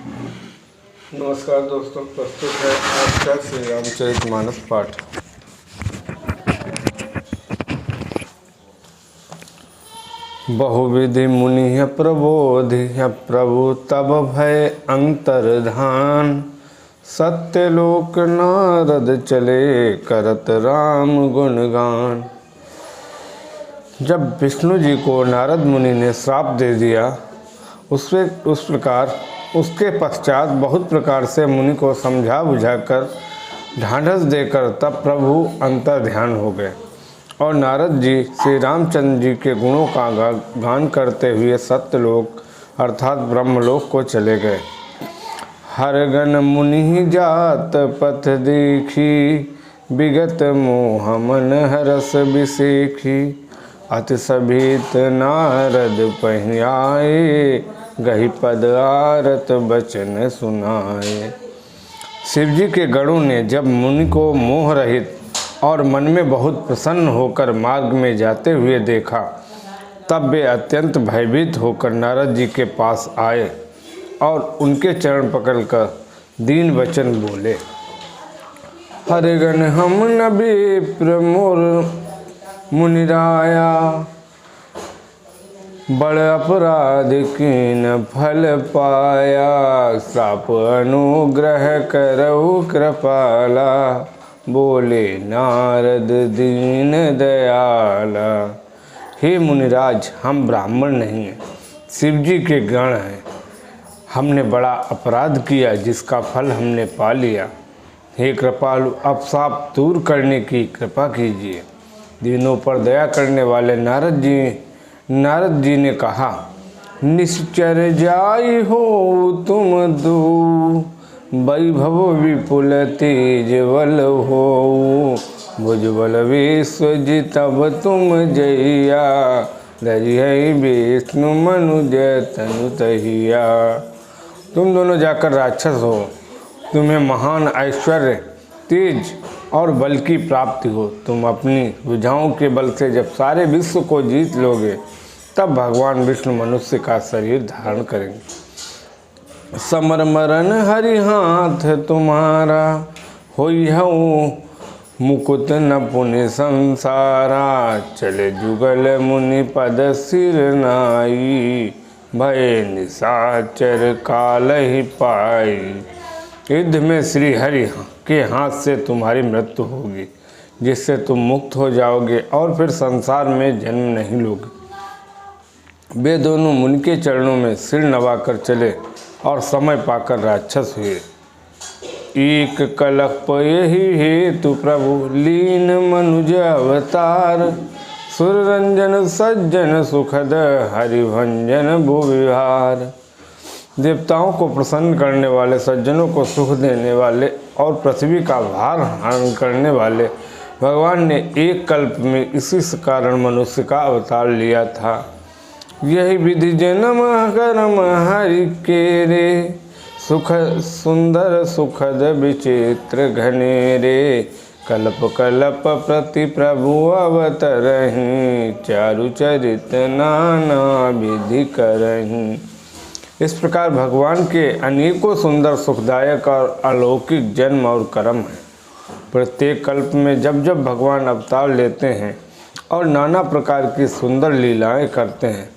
नमस्कार दोस्तों, प्रस्तुत है आज का श्री रामचरितमानस पाठ। बहुविधि मुनि प्रबोधिय प्रभु तब भय अंतर्धान। सत्यलोक नारद चले करत राम गुणगान। जब विष्णु जी को नारद मुनि ने श्राप दे दिया, उसके पश्चात बहुत प्रकार से मुनि को समझा बुझाकर ढांढस देकर तब प्रभु अंतर ध्यान हो गए और नारद जी श्री रामचंद्र जी के गुणों का गान करते हुए सत्यलोक अर्थात ब्रह्मलोक को चले गए। हर गण मुनि जात पथ देखी, विगत मोह मन हरस बिसेखी। अति सभीत नारद पहियाए, गही पद आरत बचन सुनाए। शिवजी के गणों ने जब मुनि को मोह रहित और मन में बहुत प्रसन्न होकर मार्ग में जाते हुए देखा, तब वे अत्यंत भयभीत होकर नारद जी के पास आए और उनके चरण पकड़कर दीन वचन बोले। हरे गण हम न विप्र मोर मुनिराया, बड़ अपराध कीन फल पाया। श्राप अनुग्रह करऊ कृपाला, बोले नारद दीन दयाला। हे मुनिराज, हम ब्राह्मण नहीं हैं, शिवजी के गण हैं। हमने बड़ा अपराध किया जिसका फल हमने पा लिया। हे कृपालु, अब श्राप दूर करने की कृपा कीजिए। दीनों पर दया करने वाले नारद जी ने कहा, निश्चर जाई हो तुम दो, वैभव विपुल तेज बल हो। भुजबल विश्वजितब तुम जइया, धरियै विष्णु मनुज तनु तहिया। तुम दोनों जाकर राक्षस हो, तुम्हें महान ऐश्वर्य, तेज और बल की प्राप्ति हो। तुम अपनी भुजाओं के बल से जब सारे विश्व को जीत लोगे, तब भगवान विष्णु मनुष्य का शरीर धारण करेंगे। समर मरण हरि हाथ तुम्हारा, होई हऊ मुकुट न पुनि संसारा। चले जुगल मुनि पद सिर नाई, भय निशाचर काल ही पाई। युद्ध में श्री हरि के हाथ से तुम्हारी मृत्यु होगी, जिससे तुम मुक्त हो जाओगे और फिर संसार में जन्म नहीं लोगे। वे दोनों मुनि के चरणों में सिर नवाकर चले और समय पाकर राक्षस हुए। एक कलप यही हेतु प्रभु लीन मनुज अवतार। सुर रंजन सज्जन सुखद हरिभंजन भुविहार। देवताओं को प्रसन्न करने वाले, सज्जनों को सुख देने वाले और पृथ्वी का भार हरण करने वाले भगवान ने एक कल्प में इसी कारण मनुष्य का अवतार लिया था। यही विधि जन्म कर्म हरि के रे, सुख सुंदर सुखद विचित्र घनेरे। कल्प कल्प प्रति प्रभु अवतरहि, चारु चरित नाना विधि करहि। इस प्रकार भगवान के अनेकों सुंदर सुखदायक और अलौकिक जन्म और कर्म हैं। प्रत्येक कल्प में जब जब भगवान अवतार लेते हैं और नाना प्रकार की सुंदर लीलाएं करते हैं,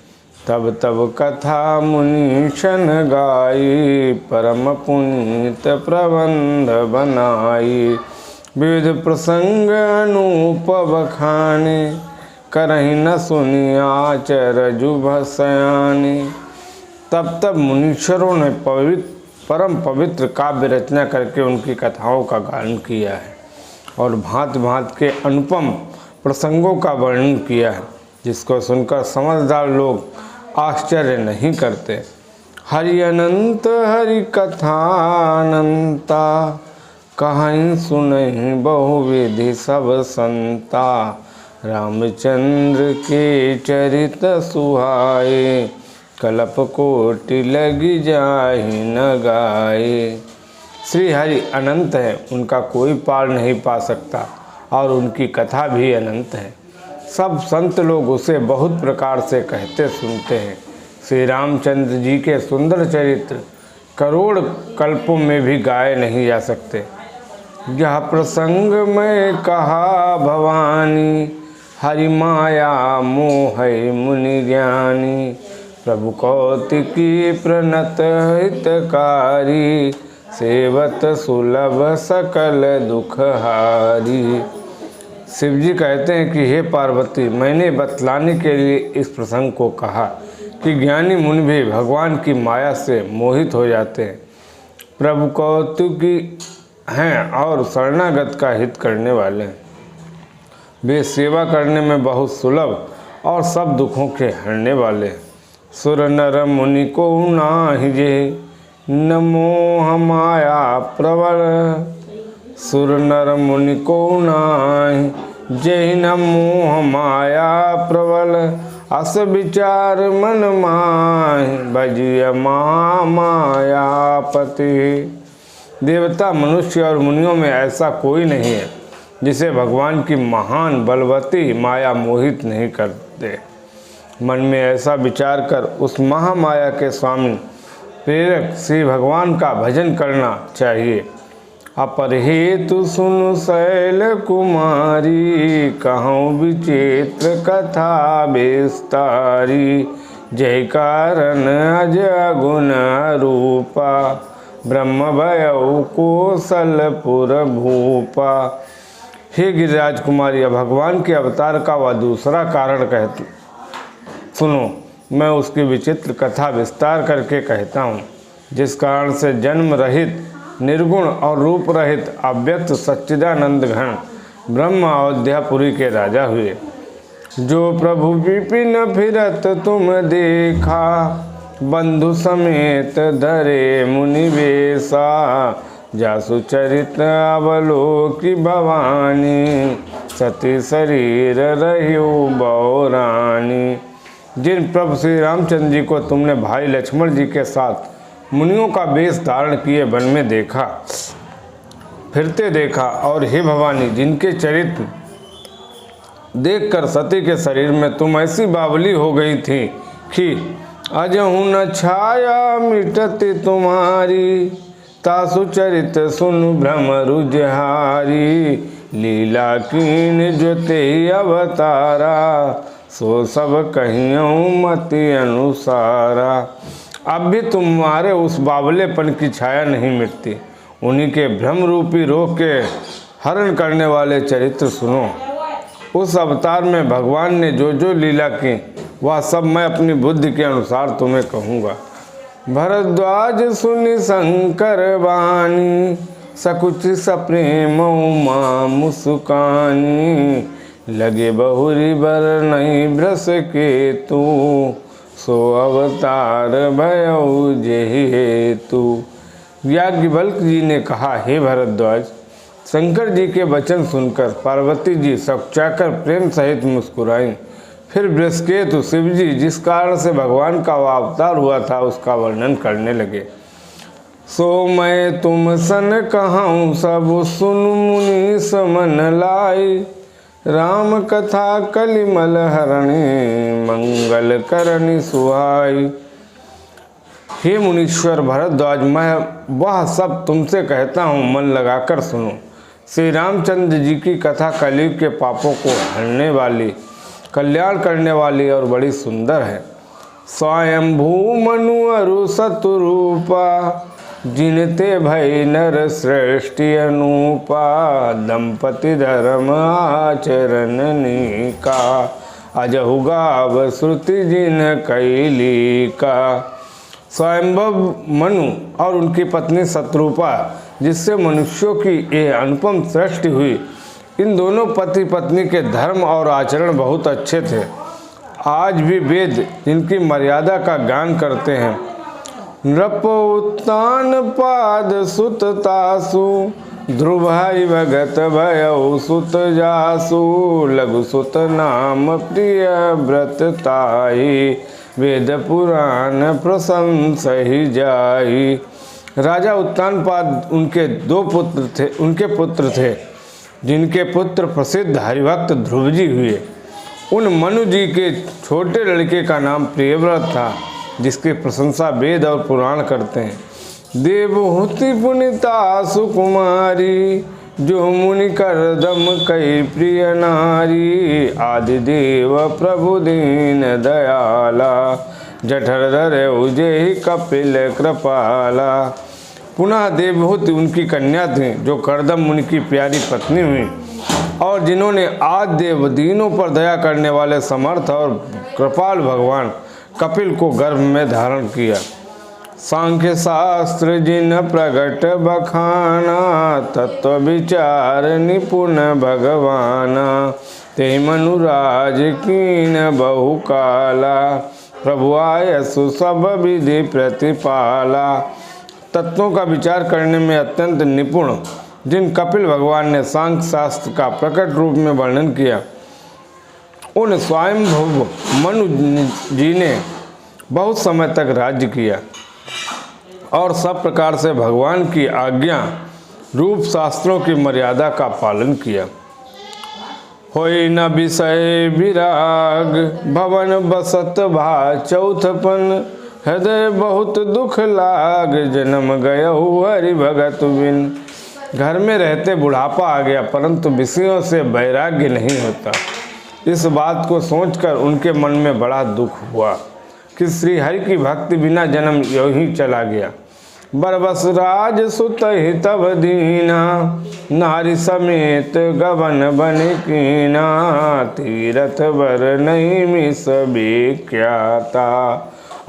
तब तब कथा मुनीशन गाई। परम पुनीत प्रबंध बनाई, विविध प्रसंग अनूप बखाने। करहि न सुनि आचरजु भसयानी। तब मुनीश्वरों ने परम पवित्र काव्य रचना करके उनकी कथाओं का गान किया है और भांत भांत के अनुपम प्रसंगों का वर्णन किया है, जिसको सुनकर समझदार लोग आश्चर्य नहीं करते। हरि अनंत हरि कथा अनंता, कहीं सुनहि बहुविधि सब संता। रामचंद्र के चरित सुहाए, कल्प कोटि लगी जाहि न गाए। श्री हरि अनंत है, उनका कोई पार नहीं पा सकता और उनकी कथा भी अनंत है। सब संत लोग उसे बहुत प्रकार से कहते सुनते हैं। श्री रामचंद्र जी के सुंदर चरित्र करोड़ कल्पों में भी गाए नहीं जा सकते। यह प्रसंग में कहा भवानी, हरि माया मोह मुनि ज्ञानी। प्रभु कौतिकी प्रणत हितकारी, सेवत सुलभ सकल दुख हारी। शिव जी कहते हैं कि हे पार्वती, मैंने बतलाने के लिए इस प्रसंग को कहा कि ज्ञानी मुनि भी भगवान की माया से मोहित हो जाते हैं। प्रभु कौतुकी हैं और शरणागत का हित करने वाले हैं। वे सेवा करने में बहुत सुलभ और सब दुखों के हरने वाले हैं। सुर नर मुनि को नाहि जे, न मोह माया प्रबल। सुर नर मुनि को नाहि जे, न मोह माया प्रबल। अस विचार मन माहि, भजिय मायापति। देवता, मनुष्य और मुनियों में ऐसा कोई नहीं है जिसे भगवान की महान बलवती माया मोहित नहीं करते। मन में ऐसा विचार कर उस महामाया के स्वामी प्रेरक श्री भगवान का भजन करना चाहिए। अपर हेतु सुनु शैल कुमारी, कहूँ विचित्र कथा विस्तारी। जय कारण अज गुण रूपा, ब्रह्म भयउ कौशलपुर भूपा। हे गिरिराज कुमारी, भगवान के अवतार का वह दूसरा कारण कहती सुनो। मैं उसकी विचित्र कथा विस्तार करके कहता हूँ, जिस कारण से जन्म रहित, निर्गुण और रूप रहित अव्यक्त सच्चिदानंद घन ब्रह्म अयोध्यापुरी के राजा हुए। जो प्रभु विपिन फिरत तुम देखा, बंधु समेत धरे मुनि वेशा। जासु चरित अवलोकि भवानी, सती शरीर रहियो बौरानी। जिन प्रभु श्री रामचंद्र जी को तुमने भाई लक्ष्मण जी के साथ मुनियों का वेश धारण किए वन में देखा, फिरते देखा, और हे भवानी, जिनके चरित्र देखकर सती के शरीर में तुम ऐसी बावली हो गई थी कि अजहु न छाया मिटती तुम्हारी। तासु चरित सुनु भ्रम रुजहारी, लीला कीन जो ते अवतारा। सो सब कहियों मति अनुसारा। अब भी तुम्हारे उस बावलेपन की छाया नहीं मिटती। उन्हीं के भ्रम रूपी रोग के हरण करने वाले चरित्र सुनो। उस अवतार में भगवान ने जो जो लीला की, वह सब मैं अपनी बुद्धि के अनुसार तुम्हें कहूँगा। भरद्वाज सुनि शंकर वाणी, सकुच सप्रेम उमा मुस्कानी। लगे बहुरी बर नहीं ब्रस के तू, सो अवतार भयउ जेहि हेतु। याज्ञवल्क्य जी ने कहा, हे भरद्वाज, शंकर जी के वचन सुनकर पार्वती जी सकचाकर प्रेम सहित मुस्कुराईं। फिर बृहस्पति शिव जी जिस कारण से भगवान का वह अवतार हुआ था उसका वर्णन करने लगे। सो मैं तुम सन कहूँ सब सुन मुनि समन लाई। राम कथा कलिमल हरणी, मंगल करनी सुहाई। हे मुनीश्वर भरद्वाज, मैं वह सब तुमसे कहता हूँ, मन लगाकर सुनो। श्री रामचंद्र जी की कथा कलयुग के पापों को हरने वाली, कल्याण करने वाली और बड़ी सुंदर है। स्वयंभू मनु अरु सतरूपा, जिनते भय नर सृष्टि अनूपा। दंपति धर्म आचरण निका, अजहु गाव श्रुति जिन कैली का। स्वयंभव मनु और उनकी पत्नी शत्रुपा, जिससे मनुष्यों की ये अनुपम सृष्टि हुई, इन दोनों पति पत्नी के धर्म और आचरण बहुत अच्छे थे। आज भी वेद जिनकी मर्यादा का ज्ञान करते हैं। नृपोत्तान पाद सुत तासु, ध्रुभाई भगत भयउ सुत जासु। लघु सुत नाम प्रिय व्रत ताई, वेद पुराण प्रशंसहि जाई। राजा उत्तानपाद उनके पुत्र थे, जिनके पुत्र प्रसिद्ध हरिभक्त ध्रुव जी हुए। उन मनु जी के छोटे लड़के का नाम प्रियव्रत था, जिसकी प्रशंसा वेद और पुराण करते हैं। देवहूति पुनिता सुकुमारी, जो मुनि करदम कई प्रिय नारी। आदिदेव प्रभु दीन दयाला, जठरधर उजेहि कपिल कृपाला। पुनः देवहूति उनकी कन्या थी, जो करदम मुनि की प्यारी पत्नी हुई, और जिन्होंने आदि देव दीनों पर दया करने वाले समर्थ और कृपाल भगवान कपिल को गर्भ में धारण किया। सांख्य शास्त्र जिन प्रगट बखाना, तत्व विचार निपुण भगवाना। ते मनुराज कीन बहुकाला, प्रभु आयसु सब विधि प्रतिपाला। तत्वों का विचार करने में अत्यंत निपुण जिन कपिल भगवान ने सांख्य शास्त्र का प्रकट रूप में वर्णन किया, उन स्वयंभुव मनु जी ने बहुत समय तक राज्य किया और सब प्रकार से भगवान की आज्ञा रूप शास्त्रों की मर्यादा का पालन किया। होई न विषय विराग, भवन बसत भा चौथपन। हृदय बहुत दुख लाग, जन्म गयहु हरि भगत बिन। घर में रहते बुढ़ापा आ गया, परंतु विषयों से वैराग्य नहीं होता। इस बात को सोचकर उनके मन में बड़ा दुख हुआ कि श्री हरि की भक्ति बिना जन्म यूं ही चला गया। बरबस राज सुत ही तब दीना, नारी समेत गवन बन कीना। तीरथ बर नहीं मिस विख्याता,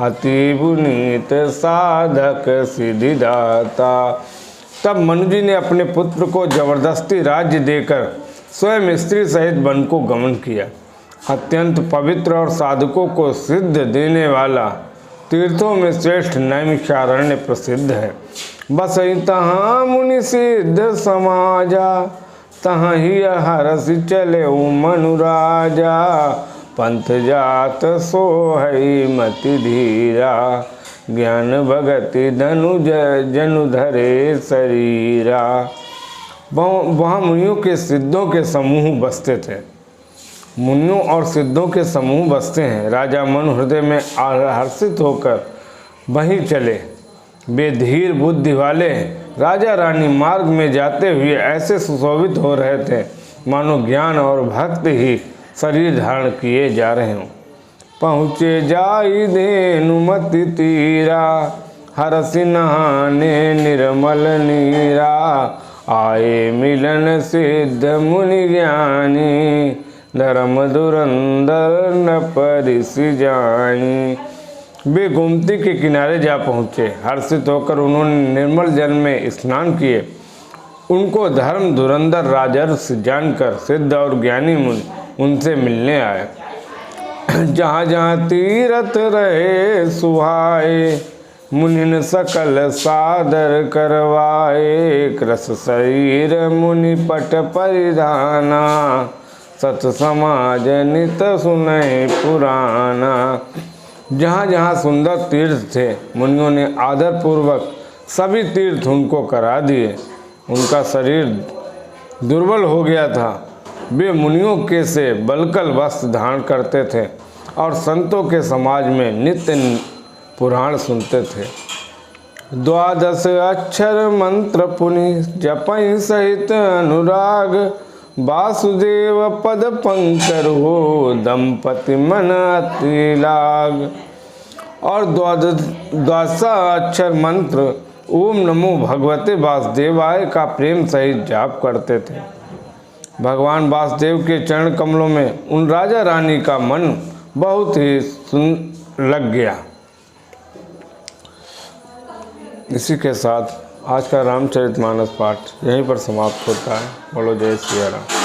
अति पुनीत साधक सिद्धिदाता। तब मनु जी ने अपने पुत्र को जबरदस्ती राज्य देकर स्वयं स्त्री सहित वन को गमन किया। अत्यंत पवित्र और साधकों को सिद्ध देने वाला तीर्थों में श्रेष्ठ नैमिषारण्य प्रसिद्ध है। बस तहाँ मुनि सिद्ध समाजा, तहाँ ही हरस चले मनु राजा। पंथ जात सो है मति धीरा, ज्ञान भगति धनु जनु धरे शरीरा। वहाँ मुनियों के सिद्धों के समूह बसते थे। मुनियों और सिद्धों के समूह बसते हैं। राजा मनु हृदय में हर्षित होकर वहीं चले। वे धीर बुद्धि वाले राजा रानी मार्ग में जाते हुए ऐसे सुशोभित हो रहे थे मानो ज्ञान और भक्ति ही शरीर धारण किए जा रहे हों। पहुँचे जाई धेनुमति तीरा, हरसि नहाने निर्मल नीरा। आए मिलन सिद्ध मुनि ज्ञानी, धर्म धुरंधर न परिसि जानी। वे गोमती के किनारे जा पहुँचे। हर्षित होकर उन्होंने निर्मल जल में स्नान किए। उनको धर्म धुरंधर राजर्षि जानकर सिद्ध और ज्ञानी मुनि उनसे मिलने आए। जहाँ जहाँ तीरथ रहे सुहाए, मुनिन सकल सादर करवाए। कृस शरीर मुनि पट परिधाना, सत समाज नित सुनय पुराना। जहाँ जहाँ सुंदर तीर्थ थे, मुनियों ने आदर पूर्वक सभी तीर्थ उनको करा दिए। उनका शरीर दुर्बल हो गया था। वे मुनियों के से बलकल वस्त्र धारण करते थे और संतों के समाज में नित्य पुराण सुनते थे। 12 अक्षर मंत्र पुनि जपहि सहित अनुराग। वासुदेव पद पंकर हो, दंपति मन अति लाग। और 12 अक्षर मंत्र ओम नमो भगवते वासुदेवाय का प्रेम सहित जाप करते थे। भगवान वासुदेव के चरण कमलों में उन राजा रानी का मन बहुत ही लग गया। इसी के साथ आज का रामचरितमानस पाठ यहीं पर समाप्त होता है। बोलो जय श्री राम।